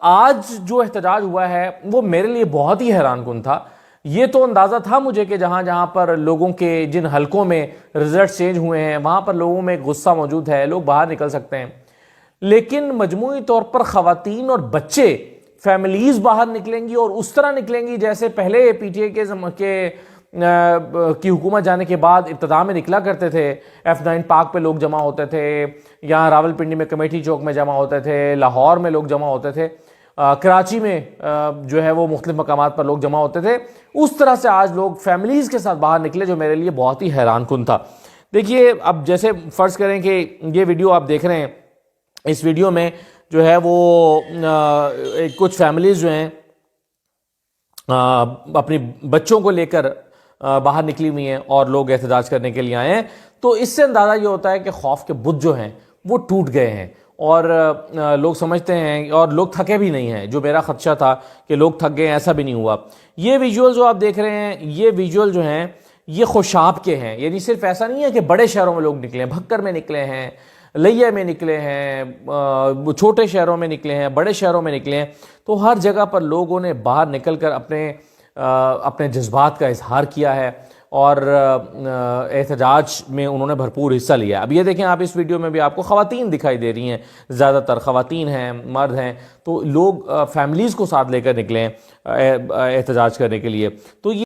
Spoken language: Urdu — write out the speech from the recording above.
آج جو احتجاج ہوا ہے وہ میرے لیے بہت ہی حیران کن تھا. یہ تو اندازہ تھا مجھے کہ جہاں جہاں پر لوگوں کے جن حلقوں میں رزلٹ چینج ہوئے ہیں وہاں پر لوگوں میں غصہ موجود ہے, لوگ باہر نکل سکتے ہیں, لیکن مجموعی طور پر خواتین اور بچے, فیملیز باہر نکلیں گی اور اس طرح نکلیں گی جیسے پہلے پی ٹی اے کی حکومت جانے کے بعد ابتدا میں نکلا کرتے تھے. F9 پارک پہ لوگ جمع ہوتے تھے, یہاں راول پنڈی میں کمیٹی چوک میں جمع ہوتے تھے, لاہور میں لوگ جمع ہوتے تھے, کراچی میں جو ہے وہ مختلف مقامات پر لوگ جمع ہوتے تھے. اس طرح سے آج لوگ فیملیز کے ساتھ باہر نکلے جو میرے لیے بہت ہی حیران کن تھا. دیکھیے اب جیسے فرض کریں کہ یہ ویڈیو آپ دیکھ رہے ہیں, اس ویڈیو میں جو ہے وہ کچھ فیملیز جو ہیں اپنی بچوں کو لے کر باہر نکلی ہوئی ہیں اور لوگ احتجاج کرنے کے لیے آئے ہیں. تو اس سے اندازہ یہ ہوتا ہے کہ خوف کے بت جو ہیں وہ ٹوٹ گئے ہیں اور لوگ سمجھتے ہیں, اور لوگ تھکے بھی نہیں ہیں. جو میرا خدشہ تھا کہ لوگ تھک گئے, ایسا بھی نہیں ہوا. یہ ویژول جو آپ دیکھ رہے ہیں, یہ ویژول جو ہیں یہ خوشاب کے ہیں. یعنی صرف ایسا نہیں ہے کہ بڑے شہروں میں لوگ نکلے ہیں, بھکر میں نکلے ہیں, لیا میں نکلے ہیں, چھوٹے شہروں میں نکلے ہیں, بڑے شہروں میں نکلے ہیں. تو ہر جگہ پر لوگوں نے باہر نکل کر اپنے جذبات کا اظہار کیا ہے اور احتجاج میں انہوں نے بھرپور حصہ لیا. اب یہ دیکھیں آپ اس ویڈیو میں بھی آپ کو خواتین دکھائی دے رہی ہیں, زیادہ تر خواتین ہیں, مرد ہیں. تو لوگ فیملیز کو ساتھ لے کر نکلے ہیں احتجاج کرنے کے لیے. تو